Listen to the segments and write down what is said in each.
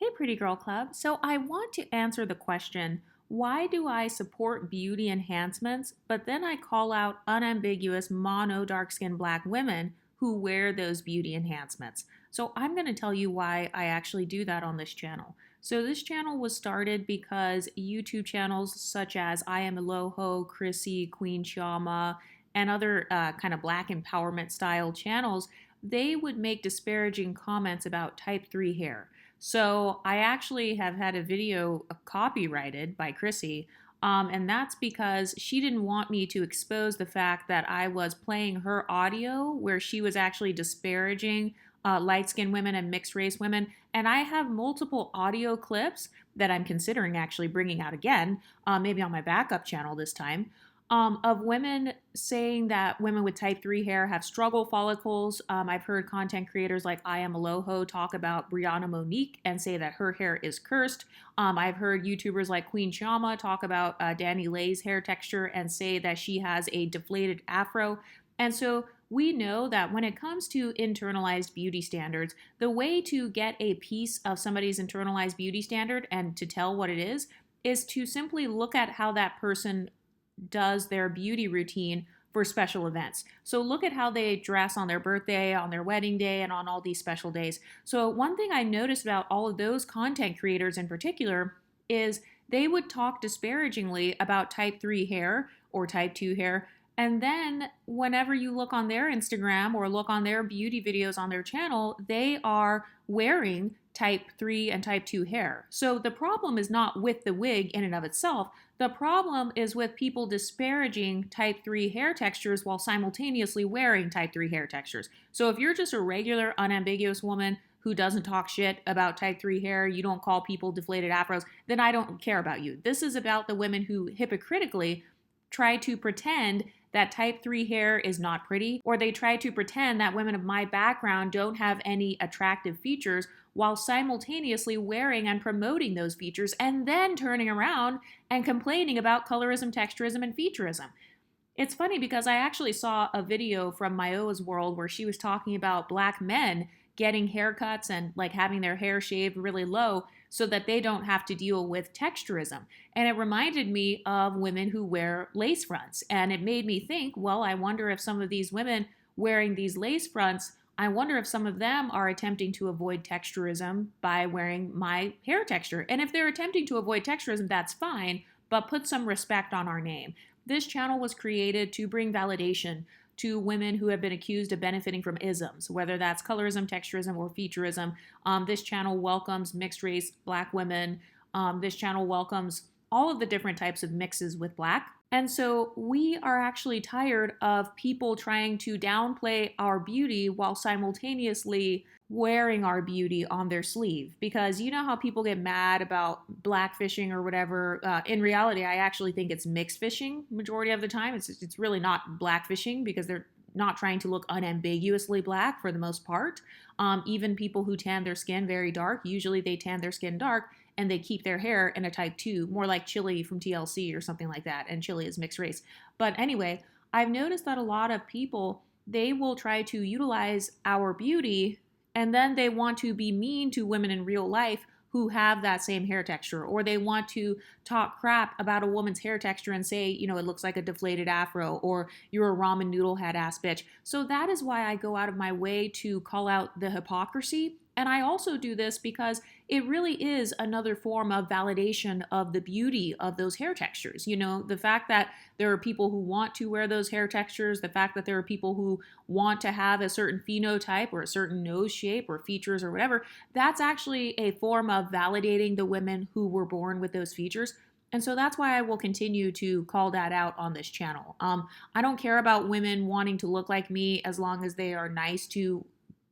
Hey, Pretty Girl Club. So, I want to answer the question, why do I support beauty enhancements, but then I call out unambiguous mono dark skinned black women who wear those beauty enhancements? So, I'm going to tell you why I actually do that on this channel. So, this channel was started because YouTube channels such as I Am Aloho, Chrissy, Queen Shama, and other kind of black empowerment style channels, they would make disparaging comments about type 3 hair. So I actually have had a video copyrighted by Chrissy, and that's because she didn't want me to expose the fact that I was playing her audio where she was actually disparaging light-skinned women and mixed-race women. And I have multiple audio clips that I'm considering actually bringing out again, maybe on my backup channel this time, of women saying that women with type 3 hair have struggle follicles. I've heard content creators like I Am Aloho talk about Brianna Monique and say that her hair is cursed. I've heard YouTubers like Queen Shama talk about Danny Lay's hair texture and say that she has a deflated afro. And so we know that when it comes to internalized beauty standards, the way to get a piece of somebody's internalized beauty standard and to tell what it is to simply look at how that person does their beauty routine for special events. So look at how they dress on their birthday, on their wedding day, and on all these special days. So one thing I noticed about all of those content creators in particular is they would talk disparagingly about type 3 hair or type 2 hair. And then whenever you look on their Instagram or look on their beauty videos on their channel, they are wearing type 3 and type 2 hair. So the problem is not with the wig in and of itself. The problem is with people disparaging type 3 hair textures while simultaneously wearing type 3 hair textures. So if you're just a regular unambiguous woman who doesn't talk shit about type 3 hair, you don't call people deflated afros, then I don't care about you. This is about the women who hypocritically try to pretend that type 3 hair is not pretty, or they try to pretend that women of my background don't have any attractive features while simultaneously wearing and promoting those features and then turning around and complaining about colorism, texturism, and featureism. It's funny because I actually saw a video from Mayoa's World where she was talking about black men getting haircuts and like having their hair shaved really low so that they don't have to deal with texturism. And it reminded me of women who wear lace fronts. And it made me think, well, I wonder if some of these women wearing these lace fronts, I wonder if some of them are attempting to avoid texturism by wearing my hair texture. And if they're attempting to avoid texturism, that's fine, but put some respect on our name. This channel was created to bring validation to women who have been accused of benefiting from isms, whether that's colorism, texturism, or featureism. This channel welcomes mixed race black women. This channel welcomes all of the different types of mixes with black. And so we are actually tired of people trying to downplay our beauty while simultaneously wearing our beauty on their sleeve. Because you know how people get mad about black fishing or whatever. In reality, I actually think it's mixed fishing majority of the time. It's really not black fishing because they're not trying to look unambiguously black for the most part. Even people who tan their skin very dark, usually they tan their skin dark and they keep their hair in a type 2, more like Chili from TLC or something like that, and Chili is mixed race. But anyway, I've noticed that a lot of people, they will try to utilize our beauty and then they want to be mean to women in real life who have that same hair texture, or they want to talk crap about a woman's hair texture and say, you know, it looks like a deflated afro, or you're a ramen noodle head ass bitch. So that is why I go out of my way to call out the hypocrisy. And I also do this because it really is another form of validation of the beauty of those hair textures. You know, the fact that there are people who want to wear those hair textures, the fact that there are people who want to have a certain phenotype or a certain nose shape or features or whatever, that's actually a form of validating the women who were born with those features. And so that's why I will continue to call that out on this channel. I don't care about women wanting to look like me as long as they are nice to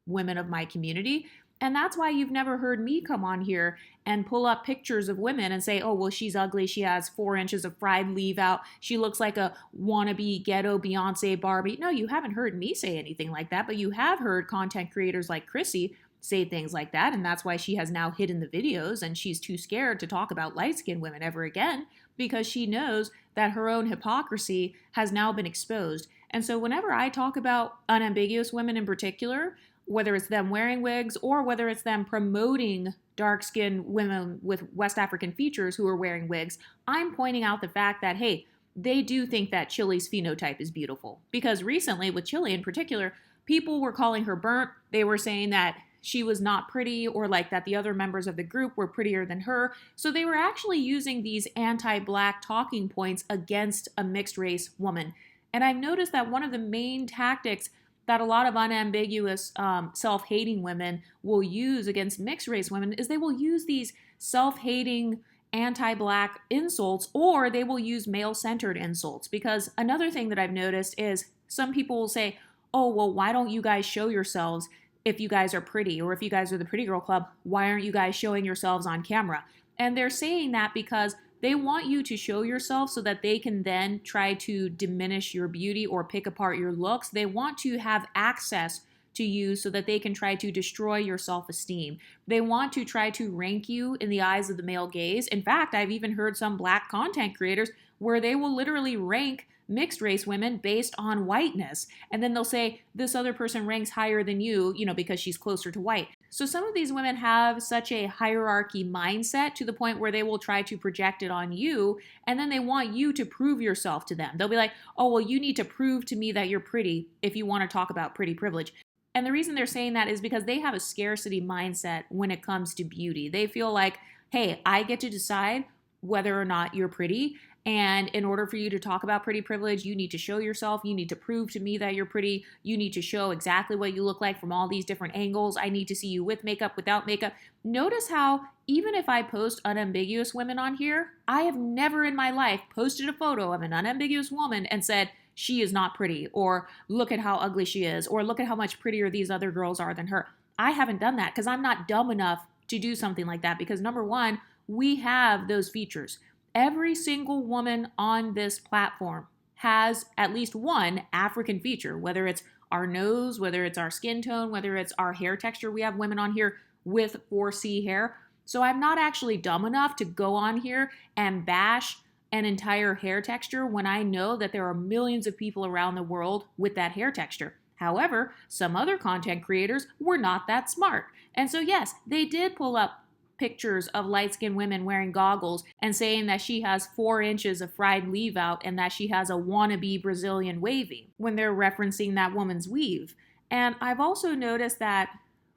women of my community. And that's why you've never heard me come on here and pull up pictures of women and say, oh, well, she's ugly. She has 4 inches of fried leave out. She looks like a wannabe ghetto Beyonce Barbie. No, you haven't heard me say anything like that, but you have heard content creators like Chrissy say things like that. And that's why she has now hidden the videos and she's too scared to talk about light-skinned women ever again because she knows that her own hypocrisy has now been exposed. And so whenever I talk about unambiguous women in particular, whether it's them wearing wigs or whether it's them promoting dark-skinned women with West African features who are wearing wigs, I'm pointing out the fact that, hey, they do think that Chili's phenotype is beautiful. Because recently, with Chili in particular, people were calling her burnt. They were saying that she was not pretty, or like that the other members of the group were prettier than her. So they were actually using these anti-black talking points against a mixed race woman. And I've noticed that one of the main tactics that a lot of unambiguous self-hating women will use against mixed race women is they will use these self-hating anti-black insults, or they will use male-centered insults. Because another thing that I've noticed is some people will say, oh, well, why don't you guys show yourselves if you guys are pretty, or if you guys are the Pretty Girl Club, why aren't you guys showing yourselves on camera? And they're saying that because they want you to show yourself so that they can then try to diminish your beauty or pick apart your looks. They want to have access to you so that they can try to destroy your self-esteem. They want to try to rank you in the eyes of the male gaze. In fact, I've even heard some black content creators where they will literally rank mixed race women based on whiteness. And then they'll say, this other person ranks higher than you, because she's closer to white. So some of these women have such a hierarchy mindset to the point where they will try to project it on you. And then they want you to prove yourself to them. They'll be like, oh, well, you need to prove to me that you're pretty if you want to talk about pretty privilege. And the reason they're saying that is because they have a scarcity mindset when it comes to beauty. They feel like, hey, I get to decide whether or not you're pretty. And in order for you to talk about pretty privilege, you need to show yourself. You need to prove to me that you're pretty. You need to show exactly what you look like from all these different angles. I need to see you with makeup, without makeup. Notice how even if I post unambiguous women on here, I have never in my life posted a photo of an unambiguous woman and said, she is not pretty, or look at how ugly she is, or look at how much prettier these other girls are than her. I haven't done that because I'm not dumb enough to do something like that, because number one, we have those features. Every single woman on this platform has at least one African feature, whether it's our nose, whether it's our skin tone, whether it's our hair texture. We have women on here with 4C hair. So I'm not actually dumb enough to go on here and bash an entire hair texture when I know that there are millions of people around the world with that hair texture. However, some other content creators were not that smart. And so yes, they did pull up pictures of light-skinned women wearing goggles and saying that she has 4 inches of fried leave out and that she has a wannabe Brazilian wavy when they're referencing that woman's weave. And I've also noticed that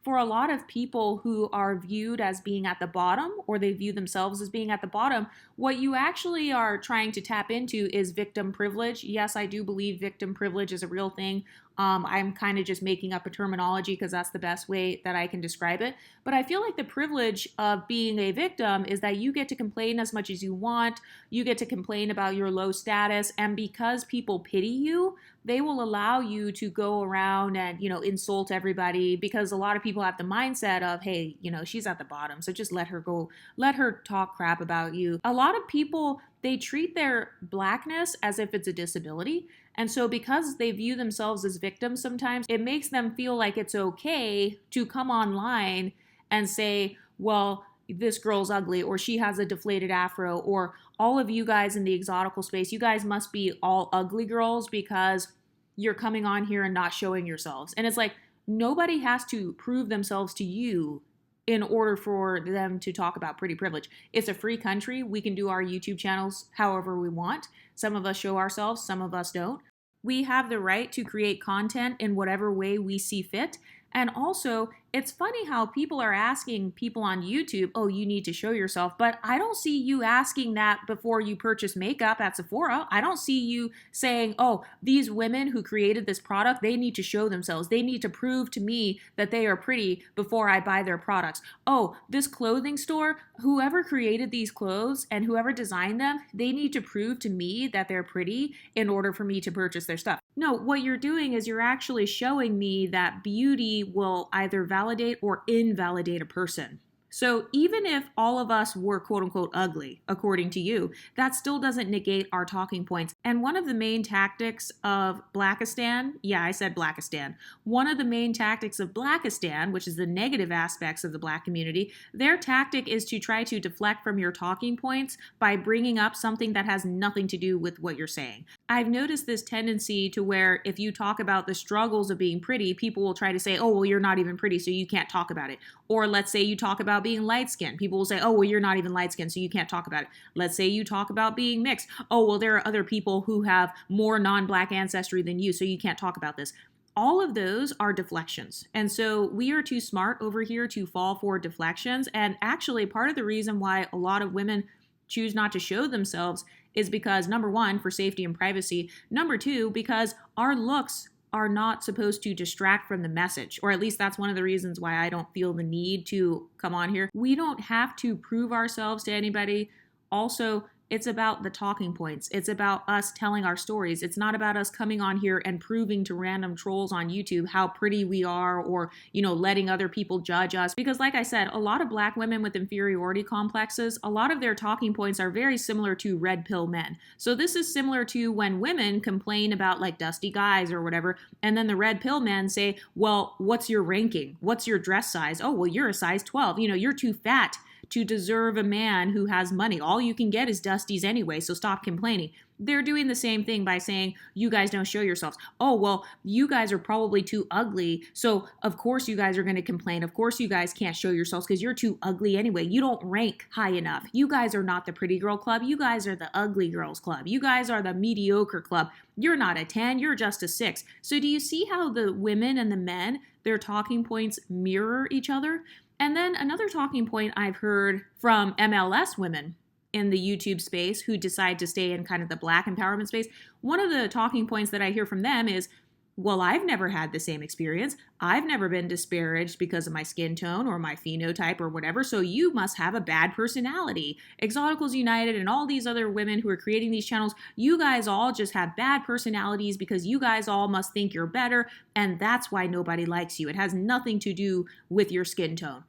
for a lot of people who are viewed as being at the bottom, or they view themselves as being at the bottom, what you actually are trying to tap into is victim privilege. Yes, I do believe victim privilege is a real thing. I'm kind of just making up a terminology because that's the best way that I can describe it. But I feel like the privilege of being a victim is that you get to complain as much as you want. You get to complain about your low status. And because people pity you, they will allow you to go around and, insult everybody, because a lot of people have the mindset of, hey, she's at the bottom, so just let her go, let her talk crap about you. A lot of people, they treat their blackness as if it's a disability. And so because they view themselves as victims sometimes, it makes them feel like it's okay to come online and say, well, this girl's ugly, or she has a deflated afro, or all of you guys in the exotical space, you guys must be all ugly girls because you're coming on here and not showing yourselves. And it's like, nobody has to prove themselves to you in order for them to talk about pretty privilege. It's a free country. We can do our YouTube channels however we want. Some of us show ourselves, some of us don't. We have the right to create content in whatever way we see fit. And also, it's funny how people are asking people on YouTube, oh, you need to show yourself, but I don't see you asking that before you purchase makeup at Sephora. I don't see you saying, oh, these women who created this product, they need to show themselves. They need to prove to me that they are pretty before I buy their products. Oh, this clothing store, whoever created these clothes and whoever designed them, they need to prove to me that they're pretty in order for me to purchase their stuff. No, what you're doing is you're actually showing me that beauty will either validate or invalidate a person. So even if all of us were quote unquote ugly, according to you, that still doesn't negate our talking points. And one of the main tactics of Blackistan, yeah, I said Blackistan, one of the main tactics of Blackistan, which is the negative aspects of the Black community, their tactic is to try to deflect from your talking points by bringing up something that has nothing to do with what you're saying. I've noticed this tendency to where if you talk about the struggles of being pretty, people will try to say, oh, well, you're not even pretty, so you can't talk about it. Or let's say you talk about being light skinned. People will say, oh, well, you're not even light skinned, so you can't talk about it. Let's say you talk about being mixed. Oh, well, there are other people who have more non-Black ancestry than you, so you can't talk about this. All of those are deflections. And so we are too smart over here to fall for deflections. And actually, part of the reason why a lot of women choose not to show themselves is because, number one, for safety and privacy. Number two, because our looks are not supposed to distract from the message, or at least that's one of the reasons why I don't feel the need to come on here. We don't have to prove ourselves to anybody. Also, it's about the talking points. It's about us telling our stories. It's not about us coming on here and proving to random trolls on YouTube how pretty we are, or, letting other people judge us. Because like I said, a lot of Black women with inferiority complexes, a lot of their talking points are very similar to red pill men. So this is similar to when women complain about like dusty guys or whatever, and then the red pill men say, well, what's your ranking? What's your dress size? Oh, well, you're a size 12. You're too fat to deserve a man who has money. All you can get is dusties anyway, so stop complaining. They're doing the same thing by saying, you guys don't show yourselves. Oh, well, you guys are probably too ugly, so of course you guys are going to complain. Of course you guys can't show yourselves because you're too ugly anyway. You don't rank high enough. You guys are not the pretty girl club. You guys are the ugly girls club. You guys are the mediocre club. You're not a 10, you're just a 6. So do you see how the women and the men, their talking points mirror each other? And then another talking point I've heard from MLS women in the YouTube space who decide to stay in kind of the Black empowerment space, one of the talking points that I hear from them is, well, I've never had the same experience. I've never been disparaged because of my skin tone or my phenotype or whatever, so you must have a bad personality. Exoticals United and all these other women who are creating these channels, you guys all just have bad personalities because you guys all must think you're better, and that's why nobody likes you. It has nothing to do with your skin tone.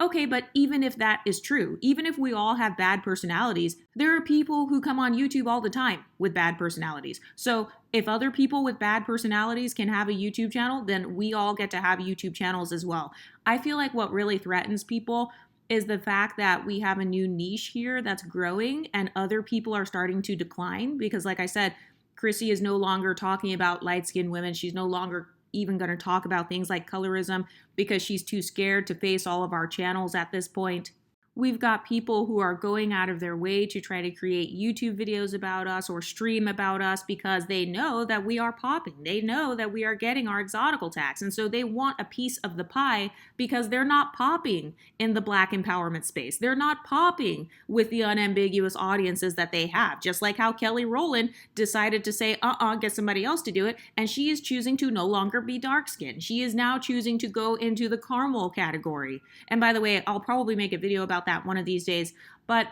Okay, but even if that is true, even if we all have bad personalities, there are people who come on YouTube all the time with bad personalities. So if other people with bad personalities can have a YouTube channel, then we all get to have YouTube channels as well. I feel like what really threatens people is the fact that we have a new niche here that's growing and other people are starting to decline because, like I said, Chrissy is no longer talking about light-skinned women. She's no longer even going to talk about things like colorism because she's too scared to face all of our channels at this point. We've got people who are going out of their way to try to create YouTube videos about us or stream about us because they know that we are popping. They know that we are getting our exotical tax. And so they want a piece of the pie because they're not popping in the Black empowerment space. They're not popping with the unambiguous audiences that they have. Just like how Kelly Rowland decided to say, get somebody else to do it. And she is choosing to no longer be dark skinned. She is now choosing to go into the caramel category. And by the way, I'll probably make a video about that one of these days, but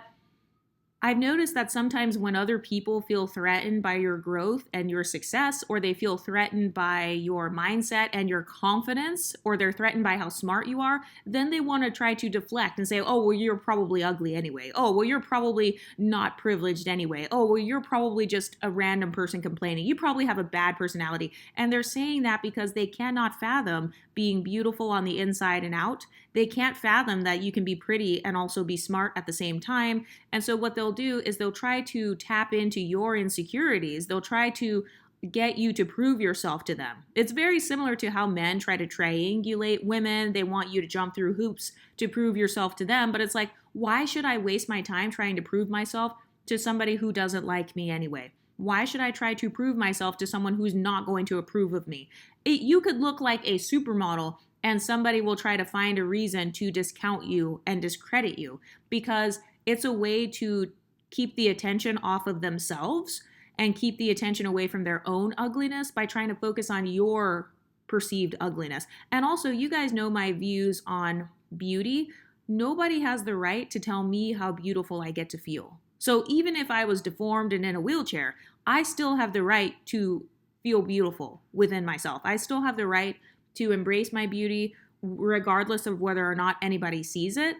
I've noticed that sometimes when other people feel threatened by your growth and your success, or they feel threatened by your mindset and your confidence, or they're threatened by how smart you are, then they want to try to deflect and say, oh, well, you're probably ugly anyway. Oh, well, you're probably not privileged anyway. Oh, well, you're probably just a random person complaining. You probably have a bad personality. And they're saying that because they cannot fathom being beautiful on the inside and out. They can't fathom that you can be pretty and also be smart at the same time. And so what they'll do is they'll try to tap into your insecurities. They'll try to get you to prove yourself to them. It's very similar to how men try to triangulate women. They want you to jump through hoops to prove yourself to them. But it's like, why should I waste my time trying to prove myself to somebody who doesn't like me anyway? Why should I try to prove myself to someone who's not going to approve of me? You could look like a supermodel and somebody will try to find a reason to discount you and discredit you because it's a way to keep the attention off of themselves and keep the attention away from their own ugliness by trying to focus on your perceived ugliness. And also, you guys know my views on beauty. Nobody has the right to tell me how beautiful I get to feel. So even if I was deformed and in a wheelchair, I still have the right to feel beautiful within myself. I still have the right to embrace my beauty regardless of whether or not anybody sees it.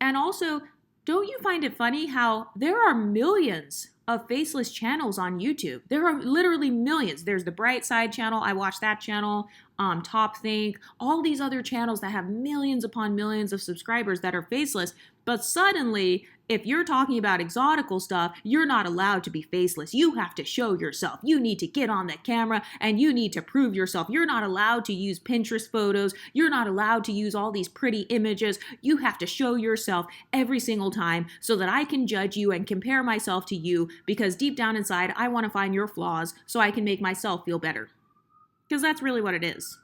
And also, don't you find it funny how there are millions of faceless channels on YouTube? There are literally millions. There's the Bright Side channel. I watch that channel. Top Think, all these other channels that have millions upon millions of subscribers that are faceless. But suddenly, if you're talking about exotical stuff, you're not allowed to be faceless. You have to show yourself. You need to get on the camera and you need to prove yourself. You're not allowed to use Pinterest photos. You're not allowed to use all these pretty images. You have to show yourself every single time so that I can judge you and compare myself to you, because deep down inside, I want to find your flaws so I can make myself feel better. Because that's really what it is.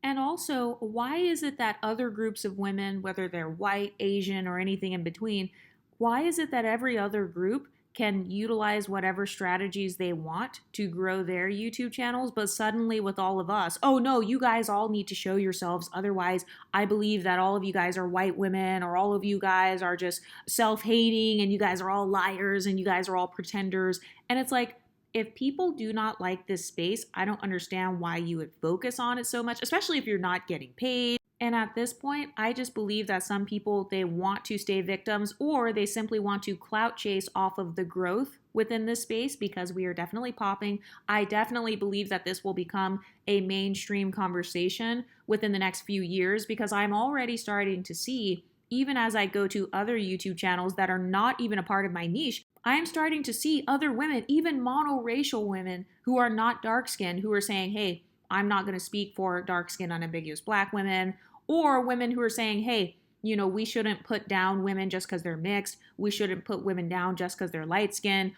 And also, why is it that other groups of women, whether they're white, Asian, or anything in between, why is it that every other group can utilize whatever strategies they want to grow their YouTube channels, but suddenly with all of us, oh no, you guys all need to show yourselves. Otherwise, I believe that all of you guys are white women, or all of you guys are just self-hating, and you guys are all liars, and you guys are all pretenders. And it's like, if people do not like this space, I don't understand why you would focus on it so much, especially if you're not getting paid. And at this point, I just believe that some people, they want to stay victims, or they simply want to clout chase off of the growth within this space, because we are definitely popping. I definitely believe that this will become a mainstream conversation within the next few years, because I'm already starting to see, even as I go to other YouTube channels that are not even a part of my niche, I am starting to see other women, even monoracial women who are not dark-skinned, who are saying, hey, I'm not going to speak for dark-skinned, unambiguous black women, or women who are saying, hey, you know, we shouldn't put down women just because they're mixed. We shouldn't put women down just because they're light-skinned.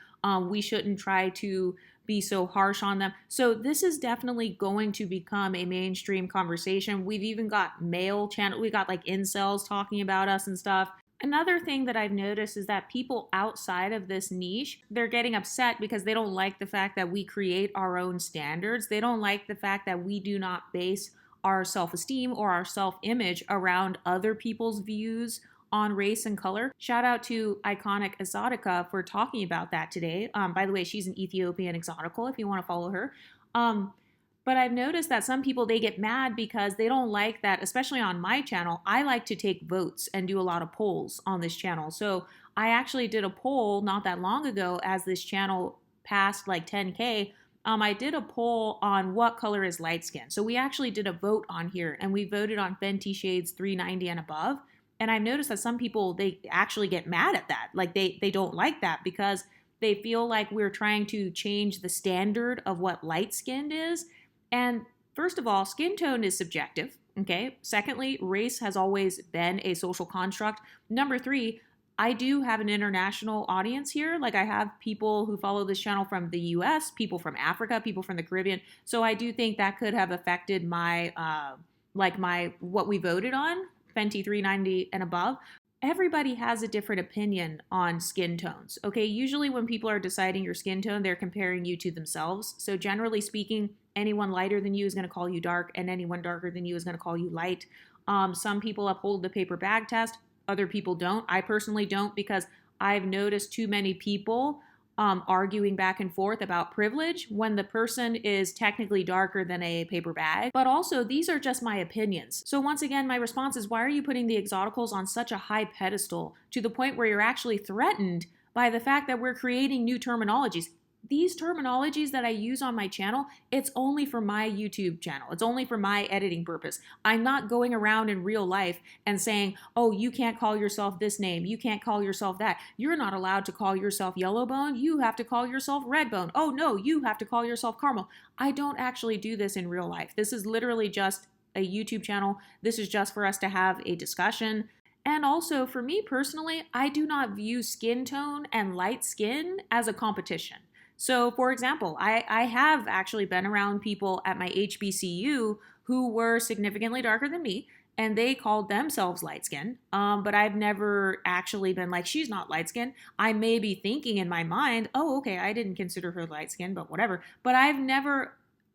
We shouldn't try to be so harsh on them. So this is definitely going to become a mainstream conversation. We've even got male channel. We got like incels talking about us and stuff. Another thing that I've noticed is that people outside of this niche, they're getting upset because they don't like the fact that we create our own standards. They don't like the fact that we do not base our self-esteem or our self-image around other people's views on race and color. Shout out to iconic Exotica for talking about that today. By the way, she's an Ethiopian exotical if you want to follow her. But I've noticed that some people, they get mad because they don't like that, especially on my channel. I like to take votes and do a lot of polls on this channel. So I actually did a poll not that long ago as this channel passed like 10K. I did a poll on what color is light skin. So we actually did a vote on here, and we voted on Fenty shades 390 and above. And I've noticed that some people, they actually get mad at that. Like they don't like that because they feel like we're trying to change the standard of what light skinned is. And first of all, skin tone is subjective, okay? Secondly, race has always been a social construct. Number three, I do have an international audience here. Like I have people who follow this channel from the US, people from Africa, people from the Caribbean. So I do think that could have affected my, what we voted on, Fenty 390 and above. Everybody has a different opinion on skin tones, okay? Usually when people are deciding your skin tone, they're comparing you to themselves. So generally speaking, anyone lighter than you is going to call you dark, and anyone darker than you is going to call you light. Some people uphold the paper bag test. Other people don't. I personally don't, because I've noticed too many people arguing back and forth about privilege when the person is technically darker than a paper bag. But also, these are just my opinions. So once again, my response is, why are you putting the Exoticals on such a high pedestal to the point where you're actually threatened by the fact that we're creating new terminologies? These terminologies that I use on my channel, it's only for my YouTube channel. It's only for my editing purpose. I'm not going around in real life and saying, oh, you can't call yourself this name. You can't call yourself that. You're not allowed to call yourself yellow bone. You have to call yourself red bone. Oh no, you have to call yourself caramel. I don't actually do this in real life. This is literally just a YouTube channel. This is just for us to have a discussion. And also, for me personally, I do not view skin tone and light skin as a competition. So, for example, I have actually been around people at my HBCU who were significantly darker than me, and they called themselves light skinned. But I've never actually been like, she's not light skinned. I may be thinking in my mind, oh, okay, I didn't consider her light skinned, but whatever. But I've never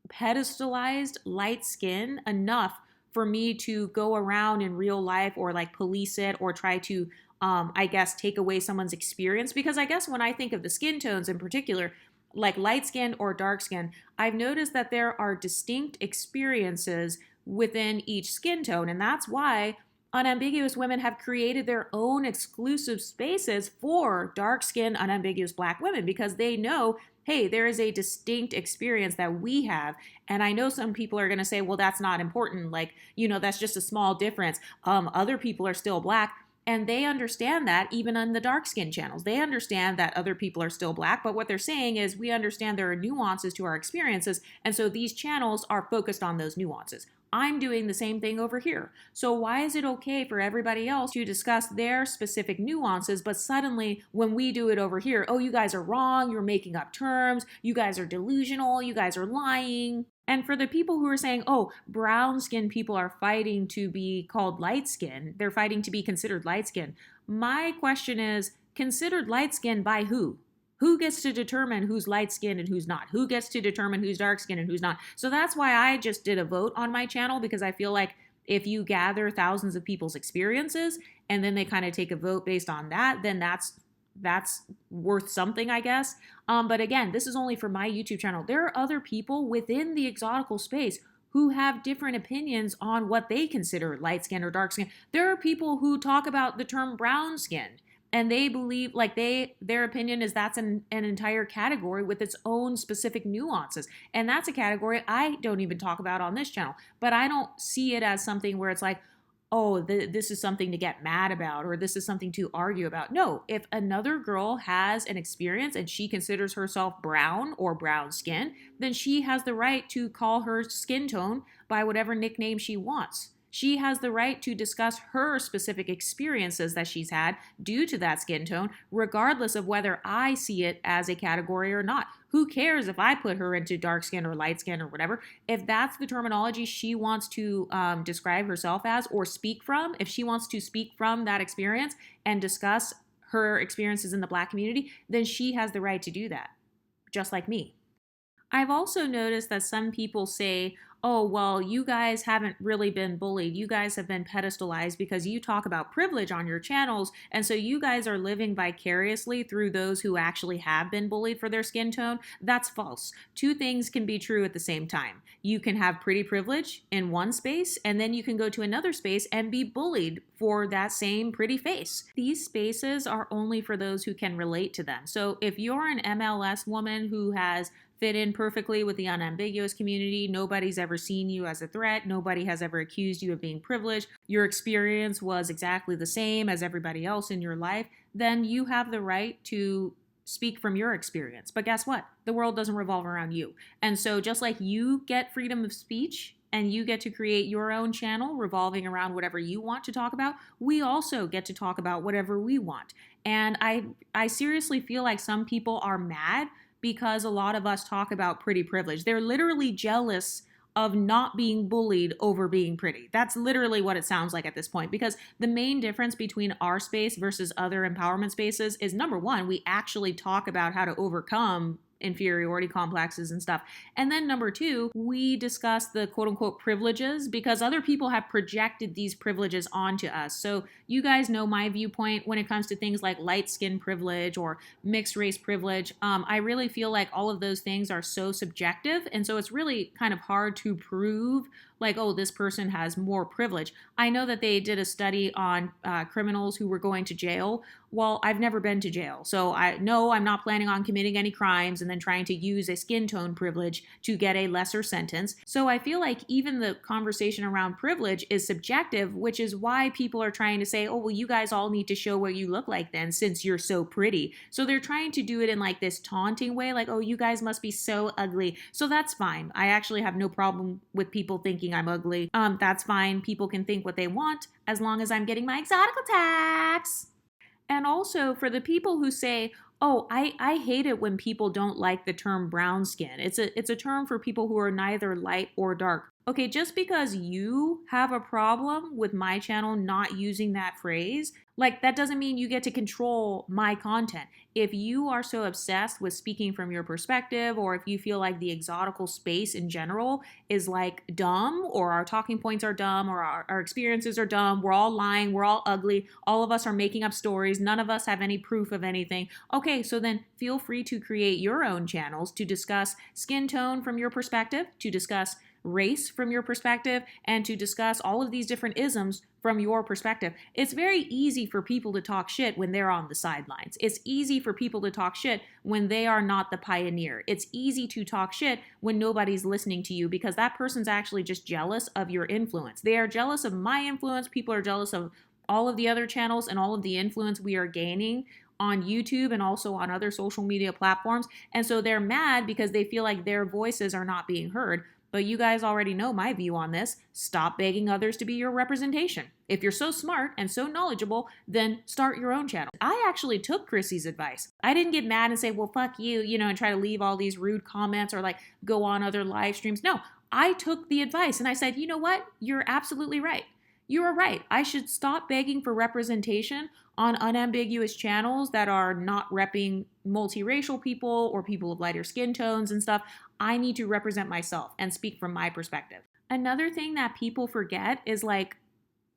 pedestalized light skin enough for me to go around in real life or like police it or try to I guess, take away someone's experience. Because I guess when I think of the skin tones in particular, like light skin or dark skin, I've noticed that there are distinct experiences within each skin tone. And that's why unambiguous women have created their own exclusive spaces for dark-skinned, unambiguous Black women because they know, hey, there is a distinct experience that we have. And I know some people are going to say, well, that's not important. Like, that's just a small difference. Other people are still Black. And they understand that even on the dark skin channels. They understand that other people are still Black, but what they're saying is we understand there are nuances to our experiences, and so these channels are focused on those nuances. I'm doing the same thing over here. So why is it okay for everybody else to discuss their specific nuances, but suddenly when we do it over here, oh, you guys are wrong, you're making up terms, you guys are delusional, you guys are lying. And for the people who are saying, oh, brown skinned people are fighting to be called light skinned, they're fighting to be considered light skinned. My question is, considered light skinned by who? Who gets to determine who's light skinned and who's not? Who gets to determine who's dark skinned and who's not? So that's why I just did a vote on my channel, because I feel like if you gather thousands of people's experiences and then they kind of take a vote based on that, then that's worth something, I guess. But again, this is only for my YouTube channel. There are other people within the exotical space who have different opinions on what they consider light skin or dark skin. There are people who talk about the term brown skin, and they believe like their opinion is that's an entire category with its own specific nuances. And that's a category I don't even talk about on this channel. But I don't see it as something where it's like, oh, this is something to get mad about, or this is something to argue about. No, if another girl has an experience and she considers herself brown or brown skin, then she has the right to call her skin tone by whatever nickname she wants. She has the right to discuss her specific experiences that she's had due to that skin tone, regardless of whether I see it as a category or not. Who cares if I put her into dark skin or light skin or whatever? If that's the terminology she wants to describe herself as or speak from, if she wants to speak from that experience and discuss her experiences in the Black community, then she has the right to do that, just like me. I've also noticed that some people say, oh, well, you guys haven't really been bullied. You guys have been pedestalized because you talk about privilege on your channels. And so you guys are living vicariously through those who actually have been bullied for their skin tone. That's false. Two things can be true at the same time. You can have pretty privilege in one space, and then you can go to another space and be bullied for that same pretty face. These spaces are only for those who can relate to them. So if you're an MLS woman who has fit in perfectly with the unambiguous community, nobody's ever seen you as a threat, nobody has ever accused you of being privileged, your experience was exactly the same as everybody else in your life, then you have the right to speak from your experience. But guess what? The world doesn't revolve around you. And so just like you get freedom of speech and you get to create your own channel revolving around whatever you want to talk about, we also get to talk about whatever we want. And I seriously feel like some people are mad because a lot of us talk about pretty privilege. They're literally jealous of not being bullied over being pretty. That's literally what it sounds like at this point, because the main difference between our space versus other empowerment spaces is, number one, we actually talk about how to overcome inferiority complexes and stuff. And then number two, we discuss the quote unquote privileges because other people have projected these privileges onto us. So you guys know my viewpoint when it comes to things like light skin privilege or mixed race privilege. I really feel like all of those things are so subjective. And so it's really kind of hard to prove like, oh, this person has more privilege. I know that they did a study on criminals who were going to jail. Well, I've never been to jail. So I'm not planning on committing any crimes and then trying to use a skin tone privilege to get a lesser sentence. So I feel like even the conversation around privilege is subjective, which is why people are trying to say, oh, well, you guys all need to show what you look like then since you're so pretty. So they're trying to do it in like this taunting way, like, oh, you guys must be so ugly. So that's fine. I actually have no problem with people thinking I'm ugly. That's fine. People can think what they want as long as I'm getting my exotical tax. And also for the people who say, oh, I hate it when people don't like the term brown skin. It's a term for people who are neither light or dark. Okay, just because you have a problem with my channel not using that phrase, like that doesn't mean you get to control my content. If you are so obsessed with speaking from your perspective, or if you feel like the exotical space in general is like dumb, or our talking points are dumb, or our experiences are dumb, we're all lying, we're all ugly, all of us are making up stories, none of us have any proof of anything. Okay, so then feel free to create your own channels to discuss skin tone from your perspective, to discuss race from your perspective, and to discuss all of these different isms from your perspective. It's very easy for people to talk shit when they're on the sidelines. It's easy for people to talk shit when they are not the pioneer. It's easy to talk shit when nobody's listening to you because that person's actually just jealous of your influence. They are jealous of my influence. People are jealous of all of the other channels and all of the influence we are gaining on YouTube and also on other social media platforms. And so they're mad because they feel like their voices are not being heard. But you guys already know my view on this. Stop begging others to be your representation. If you're so smart and so knowledgeable, then start your own channel. I actually took Chrissy's advice. I didn't get mad and say, well, fuck you, and try to leave all these rude comments or like go on other live streams. No, I took the advice and I said, you know what? You're absolutely right. You are right. I should stop begging for representation on unambiguous channels that are not repping multiracial people or people of lighter skin tones and stuff. I need to represent myself and speak from my perspective. Another thing that people forget is like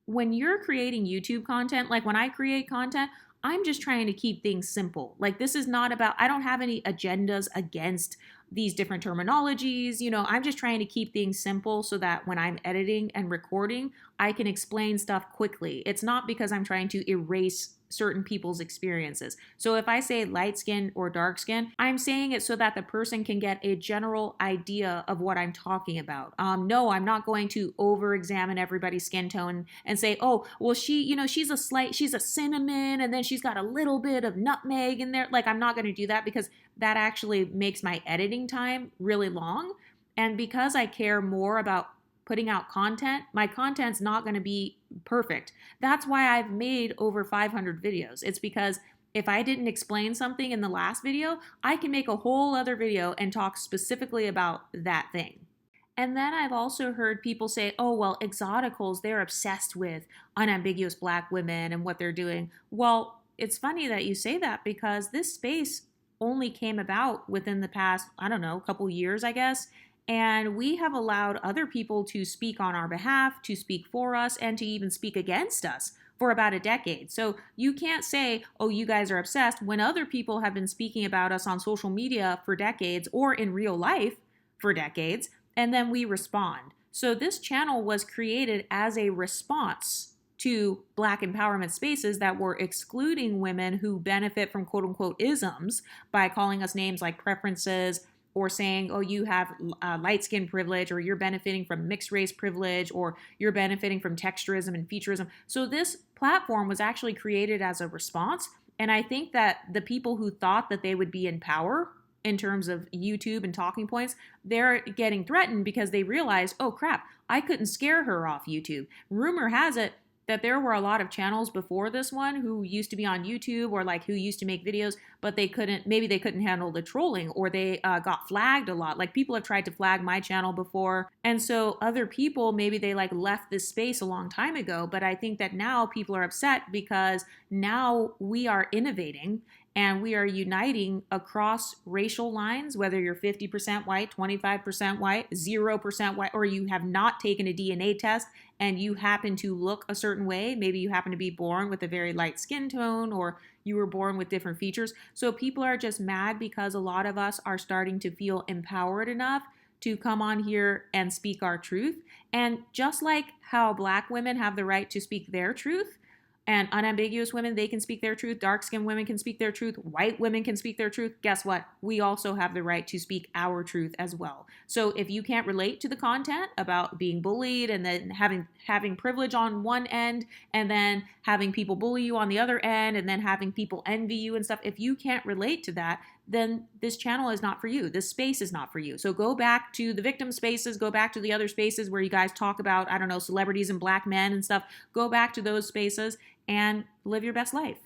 when you're creating YouTube content, like when I create content, I'm just trying to keep things simple. Like this is not about, I don't have any agendas against these different terminologies. I'm just trying to keep things simple so that when I'm editing and recording, I can explain stuff quickly. It's not because I'm trying to erase certain people's experiences. So if I say light skin or dark skin, I'm saying it so that the person can get a general idea of what I'm talking about. No, I'm not going to over-examine everybody's skin tone and say, oh, well, she's a cinnamon and then she's got a little bit of nutmeg in there. Like, I'm not going to do that because that actually makes my editing time really long. And because I care more about putting out content, my content's not going to be perfect. That's why I've made over 500 videos. It's because if I didn't explain something in the last video, I can make a whole other video and talk specifically about that thing. And then I've also heard people say, oh, well, Exoticals, they're obsessed with unambiguous Black women and what they're doing. Well, it's funny that you say that because this space only came about within the past, I don't know, couple years, I guess. And we have allowed other people to speak on our behalf, to speak for us, and to even speak against us for about a decade. So you can't say, oh, you guys are obsessed when other people have been speaking about us on social media for decades or in real life for decades, and then we respond. So this channel was created as a response to Black empowerment spaces that were excluding women who benefit from quote unquote isms by calling us names like preferences, or saying, oh, you have light skin privilege, or you're benefiting from mixed race privilege, or you're benefiting from texturism and featureism. So this platform was actually created as a response. And I think that the people who thought that they would be in power in terms of YouTube and talking points, they're getting threatened because they realized, oh crap, I couldn't scare her off YouTube. Rumor has it that there were a lot of channels before this one who used to be on YouTube or like who used to make videos, but maybe they couldn't handle the trolling, or they got flagged a lot. Like people have tried to flag my channel before. And so other people, maybe they like left this space a long time ago, but I think that now people are upset because now we are innovating and we are uniting across racial lines, whether you're 50% white, 25% white, 0% white, or you have not taken a DNA test and you happen to look a certain way. Maybe you happen to be born with a very light skin tone, or you were born with different features. So people are just mad because a lot of us are starting to feel empowered enough to come on here and speak our truth. And just like how Black women have the right to speak their truth, and unambiguous women, they can speak their truth. Dark-skinned women can speak their truth. White women can speak their truth. Guess what? We also have the right to speak our truth as well. So if you can't relate to the content about being bullied and then having privilege on one end and then having people bully you on the other end and then having people envy you and stuff, if you can't relate to that, then this channel is not for you. This space is not for you. So go back to the victim spaces, go back to the other spaces where you guys talk about, I don't know, celebrities and Black men and stuff. Go back to those spaces and live your best life.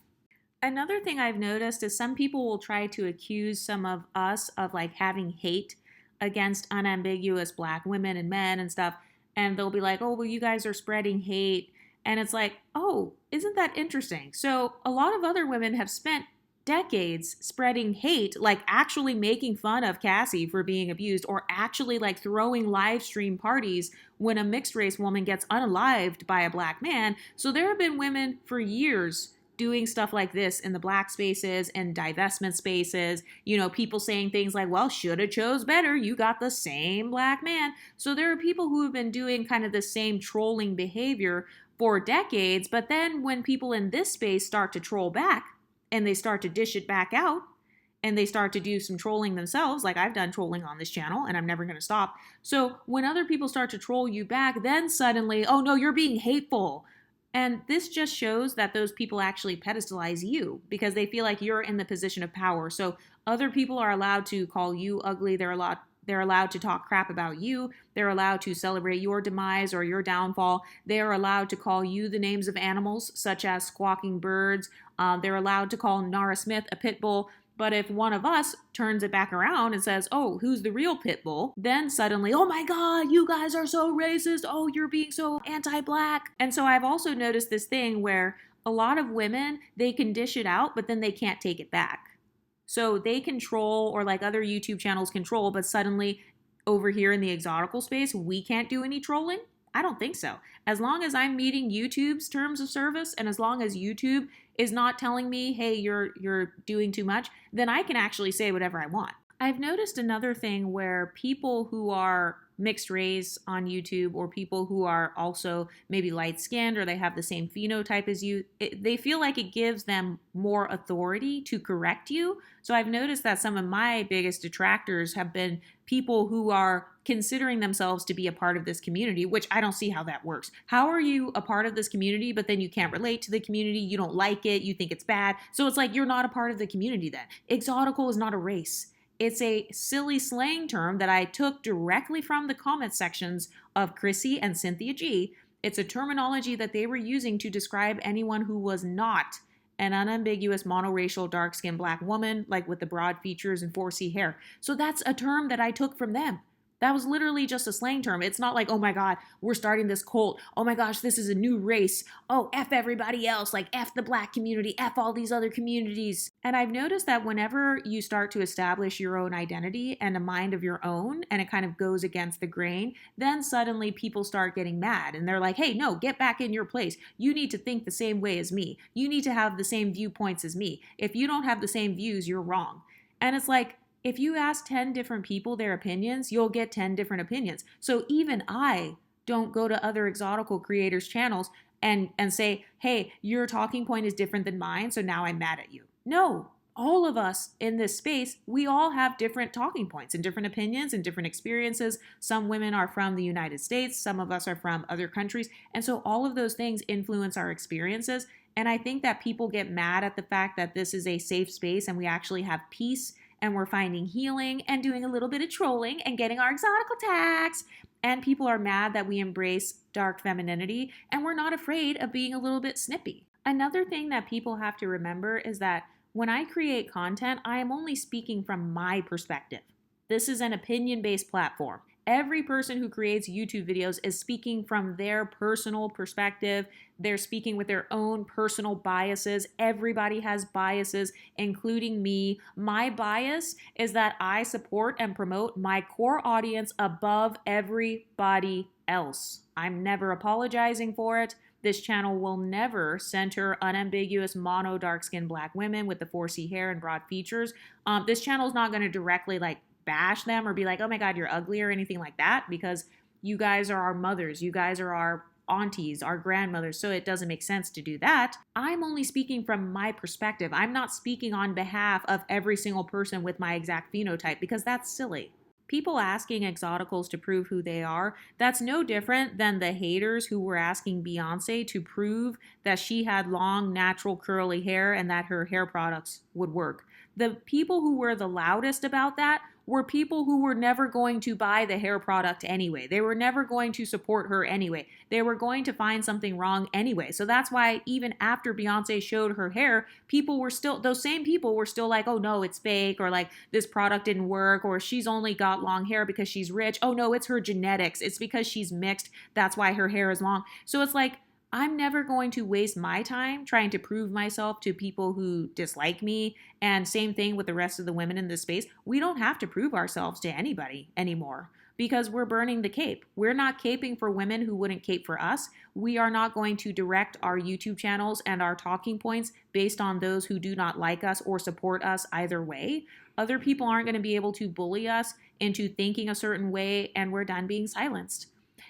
Another thing I've noticed is some people will try to accuse some of us of like having hate against unambiguous Black women and men and stuff. And they'll be like, oh, well, you guys are spreading hate. And it's like, oh, isn't that interesting? So a lot of other women have spent decades spreading hate, like actually making fun of Cassie for being abused, or actually like throwing live stream parties when a mixed race woman gets unalived by a Black man. So there have been women for years doing stuff like this in the Black spaces and divestment spaces, people saying things like, well, shoulda chose better, you got the same Black man. So there are people who have been doing kind of the same trolling behavior for decades. But then when people in this space start to troll back and they start to dish it back out, and they start to do some trolling themselves, like I've done trolling on this channel and I'm never going to stop. So when other people start to troll you back, then suddenly, oh no, you're being hateful. And this just shows that those people actually pedestalize you because they feel like you're in the position of power. So other people are allowed to call you ugly. They're allowed to talk crap about you. They're allowed to celebrate your demise or your downfall. They are allowed to call you the names of animals, such as squawking birds. They're allowed to call Nara Smith a pit bull. But if one of us turns it back around and says, oh, who's the real pit bull? Then suddenly, oh my God, you guys are so racist. Oh, you're being so anti-black. And so I've also noticed this thing where a lot of women, they can dish it out, but then they can't take it back. So they control, or like other YouTube channels control, but suddenly over here in the exotical space, we can't do any trolling? I don't think so. As long as I'm meeting YouTube's terms of service, and as long as YouTube is not telling me, hey, you're doing too much, then I can actually say whatever I want. I've noticed another thing where people who are mixed race on YouTube, or people who are also maybe light skinned, or they have the same phenotype as you, they feel like it gives them more authority to correct you. So I've noticed that some of my biggest detractors have been people who are considering themselves to be a part of this community, which I don't see how that works. How are you a part of this community, but then you can't relate to the community, you don't like it, you think it's bad? So it's like you're not a part of the community then. Exotical is not a race. It's a silly slang term that I took directly from the comment sections of Chrissy and Cynthia G. It's a terminology that they were using to describe anyone who was not an unambiguous monoracial dark-skinned black woman, like with the broad features and 4C hair. So that's a term that I took from them. That was literally just a slang term. It's not like, oh my God, we're starting this cult. Oh my gosh, this is a new race. Oh, F everybody else, like F the black community, F all these other communities. And I've noticed that whenever you start to establish your own identity and a mind of your own, and it kind of goes against the grain, then suddenly people start getting mad. And they're like, hey, no, get back in your place. You need to think the same way as me. You need to have the same viewpoints as me. If you don't have the same views, you're wrong. And it's like, if you ask 10 different people their opinions, you'll get 10 different opinions. So even I don't go to other exotical creators' channels and say, hey, your talking point is different than mine, so now I'm mad at you. No, all of us in this space, we all have different talking points and different opinions and different experiences. Some women are from the United States, some of us are from other countries, and so all of those things influence our experiences. And I think that people get mad at the fact that this is a safe space and we actually have peace and we're finding healing and doing a little bit of trolling and getting our exotical tax. And people are mad that we embrace dark femininity and we're not afraid of being a little bit snippy. Another thing that people have to remember is that when I create content, I am only speaking from my perspective. This is an opinion-based platform. Every person who creates YouTube videos is speaking from their personal perspective. They're speaking with their own personal biases. Everybody has biases, including me. My bias is that I support and promote my core audience above everybody else. I'm never apologizing for it. This channel will never center unambiguous mono dark-skinned black women with the 4C hair and broad features. This channel is not going to directly bash them or be like, oh my God, you're ugly or anything like that, because you guys are our mothers, you guys are our aunties, our grandmothers, so it doesn't make sense to do that. I'm only speaking from my perspective. I'm not speaking on behalf of every single person with my exact phenotype, because that's silly. People asking Exoticals to prove who they are, that's no different than the haters who were asking Beyonce to prove that she had long, natural, curly hair and that her hair products would work. The people who were the loudest about that were people who were never going to buy the hair product anyway. They were never going to support her anyway. They were going to find something wrong anyway. So that's why even after Beyonce showed her hair, those same people were still like, oh no, it's fake, or like this product didn't work, or she's only got long hair because she's rich. Oh no, it's her genetics. It's because she's mixed. That's why her hair is long. So it's like, I'm never going to waste my time trying to prove myself to people who dislike me. And same thing with the rest of the women in this space. We don't have to prove ourselves to anybody anymore because we're burning the cape. We're not caping for women who wouldn't cape for us. We are not going to direct our YouTube channels and our talking points based on those who do not like us or support us either way. Other people aren't going to be able to bully us into thinking a certain way, and we're done being silenced.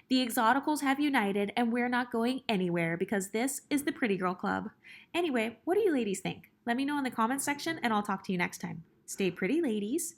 The Exoticals have united, and we're not going anywhere because this is the Pretty Girl Club. Anyway, what do you ladies think? Let me know in the comments section, and I'll talk to you next time. Stay pretty, ladies.